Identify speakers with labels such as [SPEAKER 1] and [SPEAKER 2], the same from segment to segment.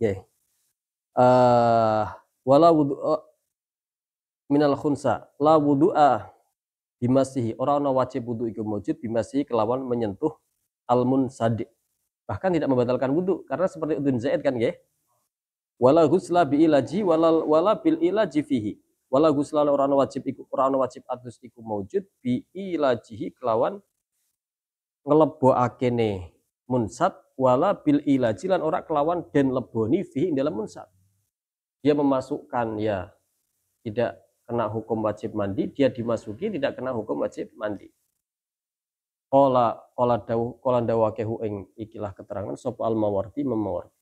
[SPEAKER 1] Nggih. Wala wudu minal khunsa la wudu'a bimasihi, ora ana wajib wudu iku mujud bimasihi kelawan menyentuh al-munsad. Bahkan tidak membatalkan wudu karena seperti udhun zaid kan nggih. Wala ghusla bi ilaji wala bil ilaji fihi. Wala ghusla ora ana wajib adus iku mujud bi ilajihi kelawan nglebokakene munsad wala bil ilaji lan ora kelawan den leboni fihi ing dalam munsad. Dia memasukkan ya tidak kena hukum wajib mandi, dia dimasuki tidak kena hukum wajib mandi. Qala dawakehu ing ikilah keterangan sapa al-Mawardi Mawardi.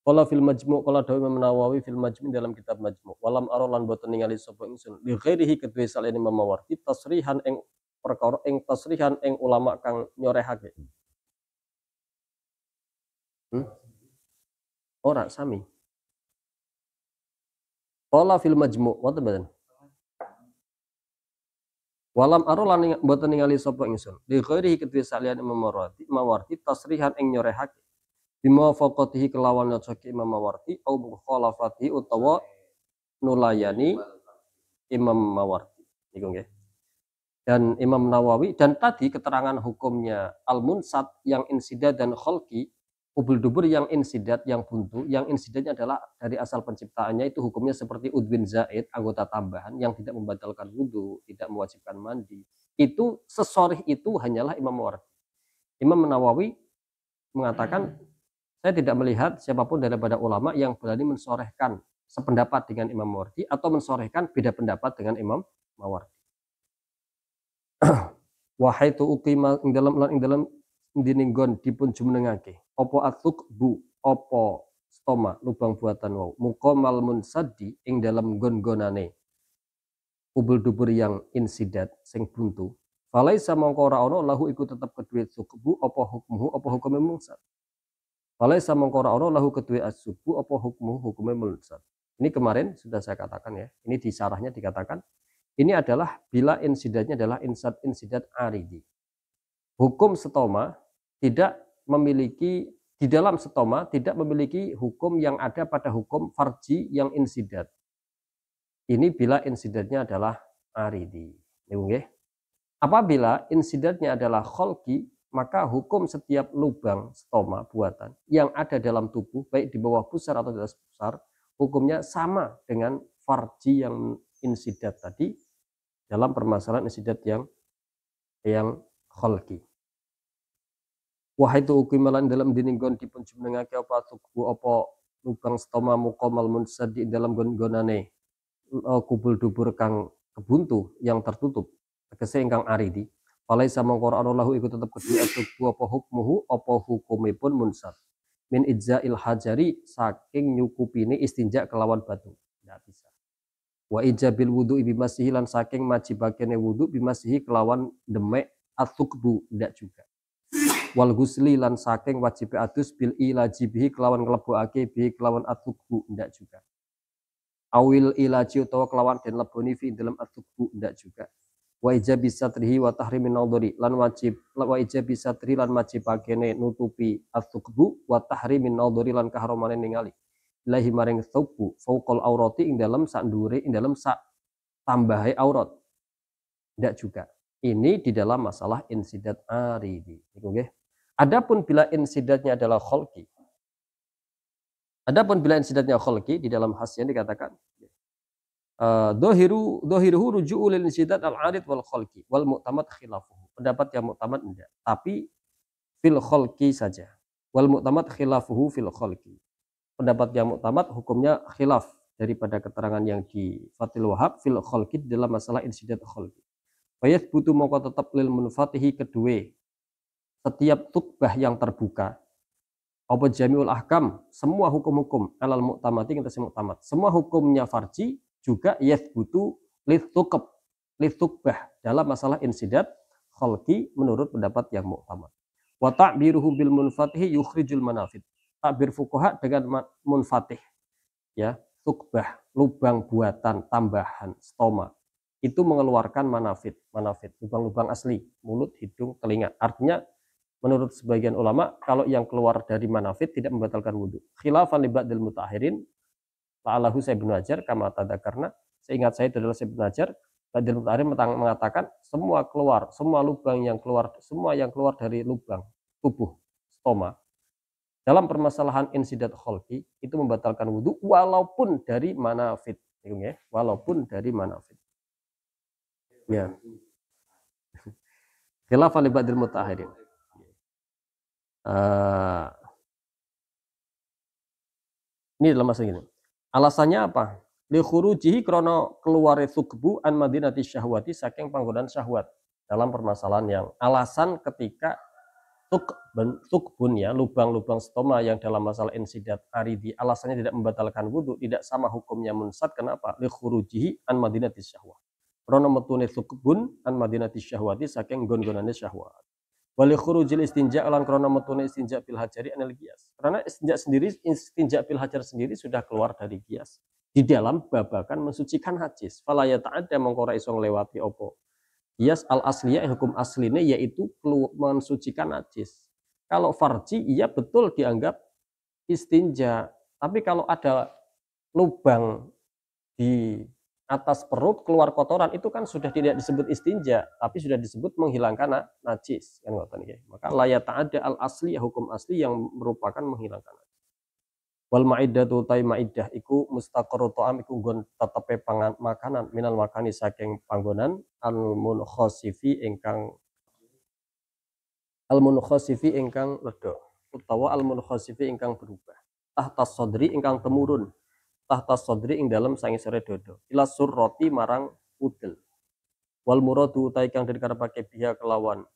[SPEAKER 1] Qala fil majmu' qala dawu Imam Nawawi fil majmu' dalam kitab majmu'. Walam arolan boten ningali sapa ingsun li ghairihi kedue salene Imam Mawardi tasrihan ing perkara ing tasrihan ing ulama kang nyorehake. Ora sami. Qala fil majmu' wonten mboten? Walam arolan boten ningali sapa ingsun li ghairihi kedue saliyane Imam Mawardi tasrihan ing nyorehake. Bima faqatihi kelawan nyocoki Imam Mawardi au mukhalafatihi utawa nulayani Imam Mawardi niku nggih. Dan Imam Nawawi dan tadi keterangan hukumnya al-munsad yang insidat dan kholqi, ubul dubur yang insidat yang buntu, yang insidatnya adalah dari asal penciptaannya itu hukumnya seperti udwin zaid, anggota tambahan yang tidak membatalkan wudu, tidak mewajibkan mandi. Itu sesorih itu hanyalah Imam Mawardi. Imam Nawawi mengatakan saya tidak melihat siapapun daripada ulama yang berani mensorehkan sependapat dengan Imam Mawardi atau mensorehkan beda pendapat dengan Imam Mawardi. Wahai tu uqima ing dalam dininggon dipun jumenengake apa atsukbu apa stoma lubang buatan wau muqamal munsaddi ing dalam gon-gonane ubul dubur yang insidat sing buntu falaisa mongko ora ana lahu iku tetep kedue sukbu apa hukmuhu apa hukume munsad. Falaisa mongko ora ana lahu kedue asubbu apa hukmuhu hukume munsad. Ini kemarin sudah saya katakan ya. Ini di syarahnya dikatakan ini adalah bila insidatnya adalah insidat aridi. Hukum stoma tidak memiliki di dalam stoma tidak memiliki hukum yang ada pada hukum farji yang insidat. Ini bila insidatnya adalah aridi. Apabila insidatnya adalah kholqi, maka hukum setiap lubang stoma buatan yang ada dalam tubuh baik di bawah pusar atau di atas pusar hukumnya sama dengan farji yang insidat tadi dalam permasalahan insidat yang kholqi. Wahai tu ukimalan dalam dininggon dipun jumenengake apa tubuh apa lubang stoma muqamal munsad di dalam gon-gonane kubul dubur kang kebuntu yang tertutup tegese ingkang aridi. Falaisa mongko ana lahu iku tetep kedue tubuh apa hukmuhu apa hukumipun munsad. Min ijza'il hajari saking nyukupine istinja kelawan batu. Tidak bisa. Wa ijabil wudu'i bimasihi lan saking majibakene wudu bimasihi kelawan demek atsukbu ndak juga. Wal ghusli lan saking wajib adus bil ilaji bihi kelawan nglebokake bihi kelawan atsukbu ndak juga. Awil ilaji utawa kelawan den leboni fi dalam atsukbu ndak juga. Wa ijabi satrihi wa tahrimin nadhari lan wajib wa ijabi satri lan wajibakene nutupi atsukbu wa tahrimin nadhari lan kaharamane ningali. Ilahi maring thubu fauqal aurati ing dalam sak ndure ing dalam sak tambahe aurat. Tidak juga. Ini di dalam masalah insidat aridi. Nggih. Adapun bila insidatnya adalah kholqi. Adapun bila insidatnya kholqi di dalam hasyan dikatakan dhahiruhu ruju'u lil insidat al-arid wal kholqi wal mu'tamad khilafuhu. Pendapat yang mu'tamad enggak, tapi fil kholqi saja. Wal mu'tamad khilafuhu fil kholqi. Pendapat yang muktamad hukumnya khilaf daripada keterangan yang di Fathul Wahhab fil kholqi dalam masalah insidat kholqi. Wa yathbutu moko tetap lil munfatihi kedue setiap tutbah yang terbuka apa jami'ul ahkam semua hukum-hukum alal muktamati kita muktamad. Semua hukumnya farji juga yathbutu litsukbah dalam masalah insidat kholqi menurut pendapat yang muktamad. Wa ta'biruhu bil munfatihi yukhrijul manafid. Takbir fuqaha dengan munfatih ya, tukbah, lubang buatan tambahan stoma itu mengeluarkan manafid, lubang-lubang asli, mulut, hidung, telinga. Artinya Menurut sebagian ulama, kalau yang keluar dari manafid tidak membatalkan wudhu. Khilafan li ba'dil mutahhirin, la'allahu saya Ibnu Hajar, kama tadzakarna, seingat saya itu adalah saya Ibnu Hajar, ba'dil mutahhirin mengatakan semua keluar, semua lubang yang keluar, semua yang keluar dari lubang tubuh, stoma, dalam permasalahan insidat kholqi, itu membatalkan wudhu, walaupun dari manafid. Ya, walaupun dari manafid. Ya. Khilafan li ba'dil mutahhirin. Ini dalam masalah ini. Alasannya apa? Li khurujihi krana keluar thukbu an madinati syahwati saking panggonan syahwat. Dalam permasalahan yang alasan ketika thukbun ya, lubang-lubang stoma yang dalam masalah insidat aridi alasannya tidak membatalkan wudhu, tidak sama hukumnya munsat. Kenapa? Li khurujihi an madinati syahwat. Krana metune thukbun an madinati syahwati saking gon-gonane syahwat. Wali khurujil istinja lan krana metune istinja bil hajari anil qiyas. Karena istinja bil hajar sendiri sudah keluar dari qiyas. Di dalam babakan mensucikan najis. Fala ya ta'adda mongko ora iso nglewati apa. Qiyas al asliyah hukum asline yaitu mensucikan najis. Kalau farji iya betul dianggap istinja. Tapi kalau ada lubang di atas perut keluar kotoran itu kan sudah tidak disebut istinja, tapi sudah disebut menghilangkan najis kan ngoten nggih. Maka la ta'adda al asli hukum asli yang merupakan menghilangkan najis. Wal ma'iddatu ta ma'iddah iku mustaqarru ta'am iku nggon tetepe pangan makanan minal makani saking panggonan al munkhasifi ingkang reda utawa al munkhasifi ingkang berubah. Tahta sodri ingkang temurun tahta sodri ing dalam sangisore dodo ila surroti marang udel wal muradu utai kang dikarepake biha kelawan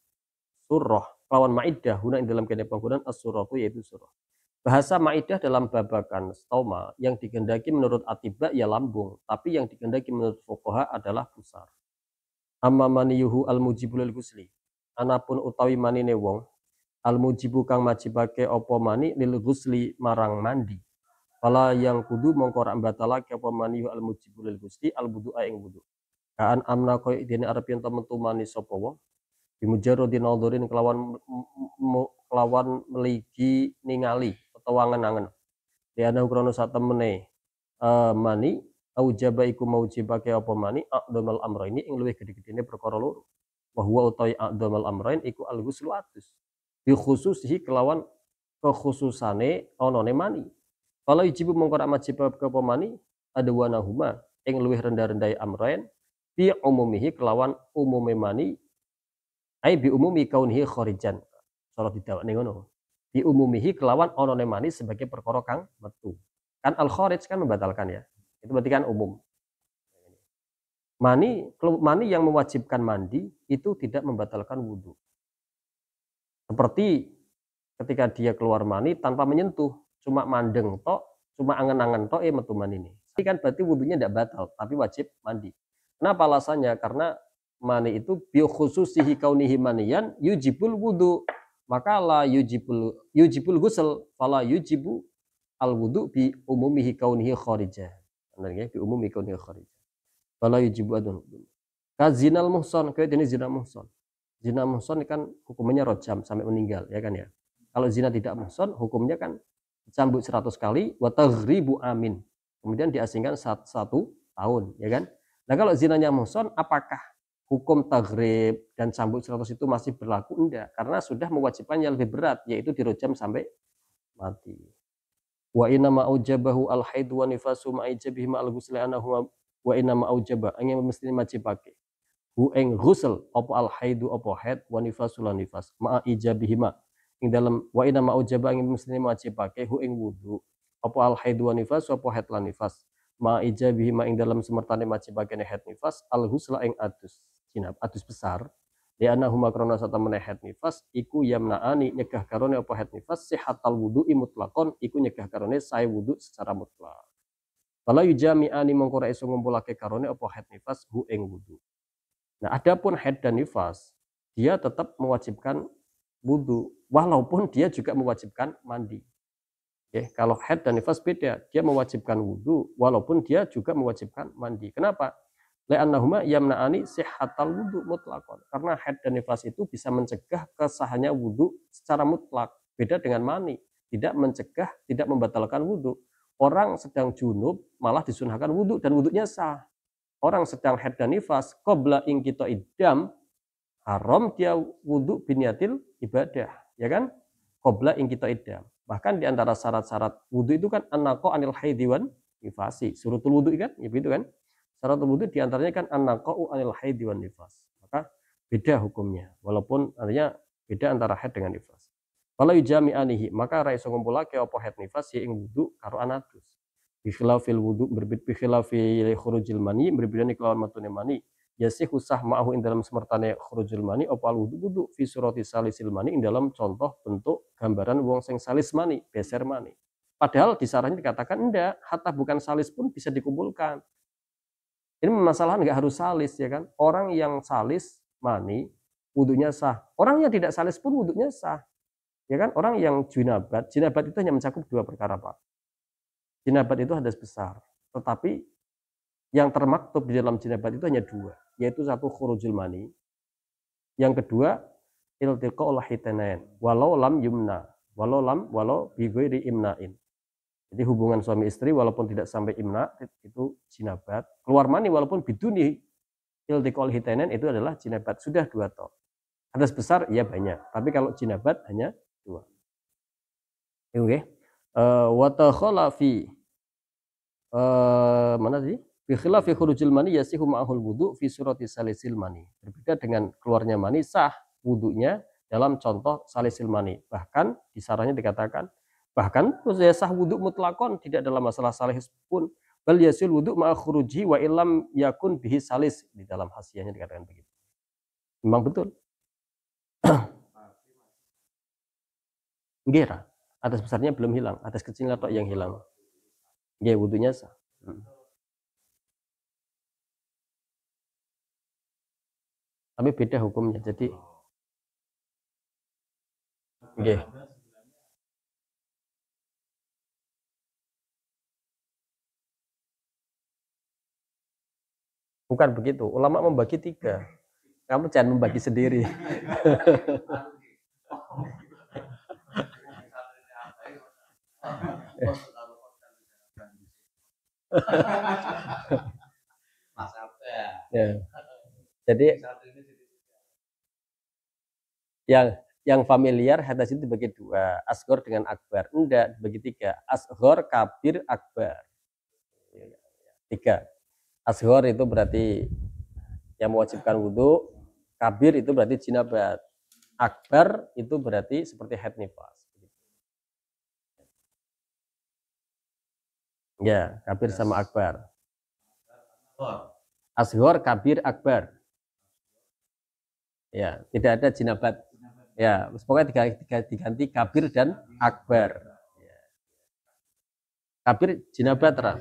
[SPEAKER 1] surroh kelawan maidah guna ing dalam kene panggonan as-surratu yaitu surroh. Bahasa maidah dalam babakan stoma yang digendaki menurut atibba ya lambung, tapi yang digendaki menurut fuqaha adalah pusar. Amma maniyuhu al-mujibu lil ghusli. Anapun utawi manine wong al-mujibu kang majibake apa mani lil ghusli marang mandi. Fala yang kudu mongko rak batalake apa manihu al mujibul gusti al wudu ing wudu. Kaan amna koyo dene arep yen metu mani sapa wong. Bimujarradi nadzurin kelawan meligi ningali utawa angen-angen. Diana krono satemene mani aujaba iku maujibake apa mani aqdamal amraini ing luwih gede-gedene perkara loro. Wa huwa utawi aqdamal amrain iku al ghuslu atus. Bi khususihi kelawan kekhususane onone mani. Kalau ijibu mengkora majib ke pemani ada wanahuma yang luwih rendah-rendah amrain bi umumihi kelawan umume mani ai bi umumi kaunihi kharijan salat didawak ning ngono bi umumihi kelawan onone mani sebagai perkara kang metu kan al kharij kan membatalkan ya itu berarti kan umum mani yang mewajibkan mandi itu tidak membatalkan wudhu seperti ketika dia keluar mani tanpa menyentuh cuma mandeng tok, cuma angen-angen tok metu mani ini. Ini kan berarti wudunya tidak batal, tapi wajib mandi. Kenapa alasannya? Karena mani itu bi khususihi kaunihi maniyan yujibul wudu. Maka la yujibul ghusl, fala yujibu al wudu bi umumihi kaunihi kharijah. Benar ya? Bi umumi kaunihi kharijah. Fala yujibu adun. Kazinal muhsan, kayak jenis zina muhsan. Zina muhsan kan hukumnya rojam sampai meninggal, ya kan ya. Kalau zina tidak muhsan, hukumnya kan cambuk 100 kali wa taghribu amin. Kemudian diasingkan 1 tahun, ya kan? Nah, kalau zinanya muhsan apakah hukum taghrib dan cambuk 100 itu masih berlaku? Enggak, karena sudah mewajibkan yang lebih berat yaitu dirojam sampai mati. Wa inna ma aujabahu al haid wa nifasu ma ijabihi ma al ghusl anahu wa inna ma aujaba angin mesti majibake. Hu ing ghusl apa al haidu apa haid wa nifasu lan nifas ma ijabihi ma ing dalam wa inna ma ujaba ing muslim wajibake hu ing wudu apa al haid wa nifas apa haid lan nifas ma ijabihi ma ing dalam semertane wajibake haid nifas al husla ing adus jinab adus besar di anahuma krana satamene haid nifas iku yamnaani nyegah karone apa haid nifas sihatal wudu'i mutlaqon iku nyegah karone sae wudu secara mutlak kalau yujami'ani mongko ra iso ngumpulake karone apa haid nifas hu ing wudu. Nah adapun haid dan nifas dia tetap mewajibkan wudu walaupun dia juga mewajibkan mandi. Oke, kalau haid dan nifas beda, dia mewajibkan wudu walaupun dia juga mewajibkan mandi. Kenapa? Li'annahuma yamna'ani sihhatal wudu mutlaqan. Karena haid dan nifas itu bisa mencegah kesahannya wudu secara mutlak. Beda dengan mani, tidak mencegah, tidak membatalkan wudu. Orang sedang junub malah disunahkan wudu dan wudunya sah. Orang sedang haid dan nifas qabla inqita idam haram dia wudu biniatil ibadah, ya kan? Qabla inqita idam. Bahkan di antara syarat-syarat wudu itu kan an-naqa anil haidhi wan nifasi. Surutul wudu kan? Ya begitu kan? Syarat wudu di antaranya kan an-naqa'u anil haidhi wan nifas. Maka beda hukumnya. Walaupun artinya beda antara haid dengan nifas. Kalau yujami'anihi, maka ra iso ngumpulake apa haid nifas ya ing wudu karo anatus. Bikhilafil wudu berbeda bikhilafil khurujil mani berbeda kelawan matune mani. Yasih usah ma'ahu ing dalam semertane khurujul mani apa al wudu fi surati salisil mani ing dalam contoh bentuk gambaran wong sing salis mani, beser mani. Padahal di sarahnya dikatakan enggak, hatta bukan salis pun bisa dikumpulkan. Ini masalah enggak harus salis ya kan? Orang yang salis mani wudunya sah. Orang yang tidak salis pun wudunya sah. Ya kan? Orang yang jinabat itu hanya mencakup dua perkara, Pak. Jinabat itu hadas besar, tetapi yang termaktub di dalam jinabat itu hanya dua, yaitu satu khurujul mani, yang kedua iltiqa'ul hitanain, walau lam yumna, walau bi ghairi imna'in. Jadi hubungan suami istri walaupun tidak sampai imna itu jinabat, keluar mani walaupun biduni iltiqa'ul hitanain itu adalah jinabat, sudah dua toh. Hadas besar ya banyak, tapi kalau jinabat hanya dua. Oke. Wa takhala fi mana sih? Bi khilafi khurujil mani yasihu ma'ahul wudu fi surati salisil mani. Berbeda dengan keluarnya mani sah wudunya dalam contoh salisil mani. Bahkan di sarahnya dikatakan bahkan ya sah wudu mutlakon tidak dalam masalah salis pun bal yasil wudu ma'a khuruji wa illam yakun bihi salis, di dalam hasiyahnya dikatakan begitu. Memang betul. Nggih, atas besarnya belum hilang, atas kecilnya tok yang hilang. Ya wudunya sah. Tapi beda hukumnya. Jadi nggih. Bukan begitu. Ulama membagi tiga. Kamu jangan membagi sendiri. Ya. Jadi yang familiar hadas itu dibagi dua, asghar dengan akbar. Enggak, dibagi tiga, asghar, kabir, akbar. Tiga. Asghar itu berarti yang mewajibkan wudu, kabir itu berarti jinabat, akbar itu berarti seperti haid nifas. Ya, kabir sama akbar. Asghar, kabir, akbar. Ya, tidak ada jinabat. Ya, pokoknya diganti kabir dan akbar. Ya. Kabir jinabat terang.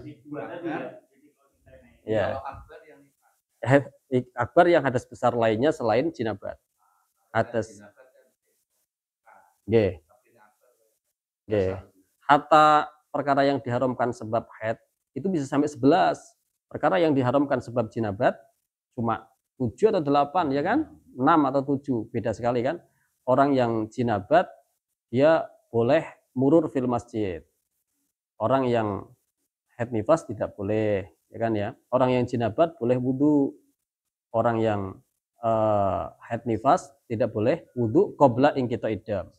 [SPEAKER 1] Ya. Akbar yang hadas besar lainnya selain jinabat. Hadas. Nggih. Nggih. Hatta perkara yang diharamkan sebab haid itu bisa sampai 11. Perkara yang diharamkan sebab jinabat cuma 7 atau 8 ya kan? 6 atau 7, beda sekali kan? Orang yang jinabat dia boleh murur fil masjid. Orang yang haid nifas tidak boleh, ya kan ya? Orang yang jinabat boleh wudu. Orang yang haid nifas tidak boleh wudu qabla inqita idam.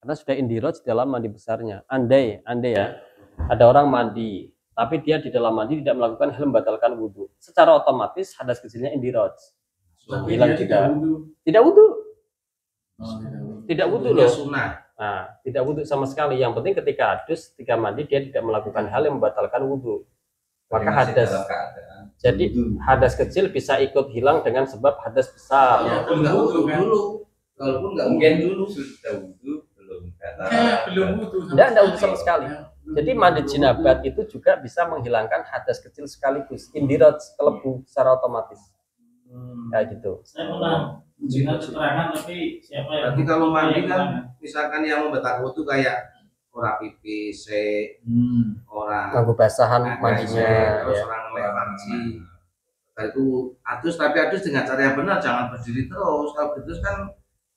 [SPEAKER 1] Karena sudah indiroj dalam mandi besarnya. Andai ya, ada orang mandi, tapi dia di dalam mandi tidak melakukan hal membatalkan wudu, secara otomatis hadas kecilnya indiroj. Hilang juga. Tidak wudu. Tidak wudu loh. Nah, tidak wudu sama sekali. Yang penting ketika hadus, ketika mandi dia tidak melakukan hal yang membatalkan wudu. Maka hadas. Jadi hadas kecil bisa ikut hilang dengan sebab hadas besar.
[SPEAKER 2] Ya, enggak wudu dulu. Kalaupun enggak mungkin dulu sudah wudu belum wudu.
[SPEAKER 1] Enggak wudu sama sekali. Jadi mandi jinabat itu juga bisa menghilangkan hadas kecil sekaligus, indiraj, kelebu secara otomatis. Kayak gitu.
[SPEAKER 3] Saya pernah dengar keterangan tapi siapa yang?
[SPEAKER 2] Berarti kalau mandi kan misalkan yang membatalkan wudu kayak ora pipis ora
[SPEAKER 1] Nganggo basahan mandinya
[SPEAKER 2] terus
[SPEAKER 1] ya.
[SPEAKER 2] orang ngelek panci. Itu adus, tapi adus dengan cara yang benar, jangan berdiri terus. Kalau berdiri kan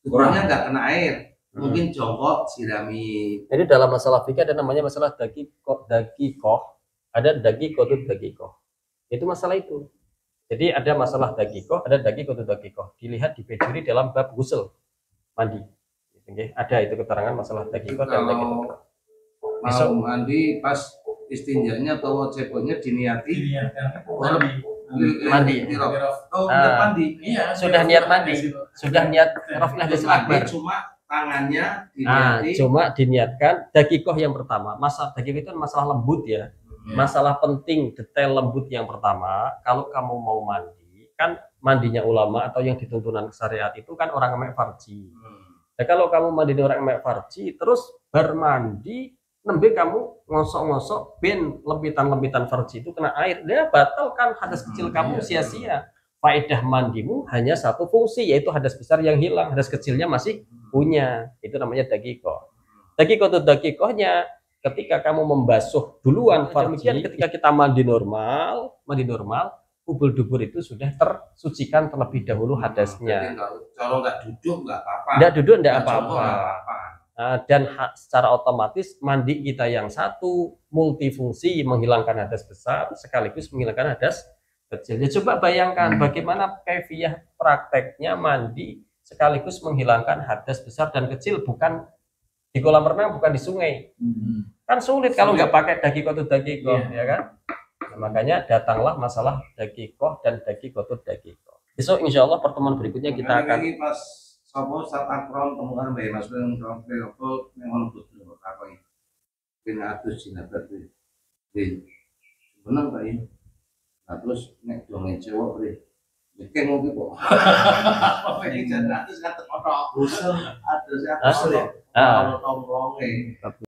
[SPEAKER 2] tubuhnya nggak kena air, mungkin jongkok sirami.
[SPEAKER 1] Jadi dalam masalah fikih ada namanya masalah dakikoh, ada dakikoh. Itu masalah itu. Jadi ada masalah dakikoh, ada dakikoh. Dilihat di pejuri dalam bab ghusl mandi. Ada itu keterangan masalah dakikoh dan dakikoh.
[SPEAKER 2] Mau mandi pas istinjanya atau ceboknya diniati
[SPEAKER 1] mandi.
[SPEAKER 2] Oh, mandi.
[SPEAKER 3] Iya,
[SPEAKER 1] Sudah niat mandi, sudah niat raf'ul hadatsal akbar.
[SPEAKER 2] Cuma tangannya
[SPEAKER 1] cuma diniatkan dakikoh yang pertama. Masalah dakikoh itu masalah lembut ya. Masalah penting detail lembut yang pertama. Kalau kamu mau mandi, kan mandinya ulama atau yang dituntunan syariat itu kan orang emek farji. Nah, kalau kamu mandi orang emek farji terus bermandi nembe kamu ngosok-ngosok ben lempitan-lempitan farji itu kena air, dia batal kan hadas kecil kamu sia-sia. Faedah mandimu hanya satu fungsi, yaitu hadas besar yang hilang, hadas kecilnya masih punya. Itu namanya dakikoh. Dakikohnya ketika kamu membasuh duluan farji, ketika kita mandi normal, kubul dubur itu sudah tersucikan terlebih dahulu hadasnya.
[SPEAKER 2] Kalau nggak duduk nggak apa-apa.
[SPEAKER 1] Nggak duduk nggak apa-apa. Dan secara otomatis mandi kita yang satu multifungsi menghilangkan hadas besar sekaligus menghilangkan hadas kecil. Ya, coba bayangkan bagaimana kaifiyah prakteknya mandi sekaligus menghilangkan hadas besar dan kecil, bukan di kolam renang, bukan di sungai. Kan sulit kalau nggak pakai dakikoh, ya kan? Nah, makanya datanglah masalah dakikoh dan dakikoh. Besok insya Allah pertemuan berikutnya kita akan
[SPEAKER 2] Sopo saat akron temukan bayi mas yang apa yang betul apa ini kena atus sinabat ini benar pak ini terus nek dongeng cewek deh bikin mau gitu apa ini jangan atus kata orang usul atus ya kalau tongkrong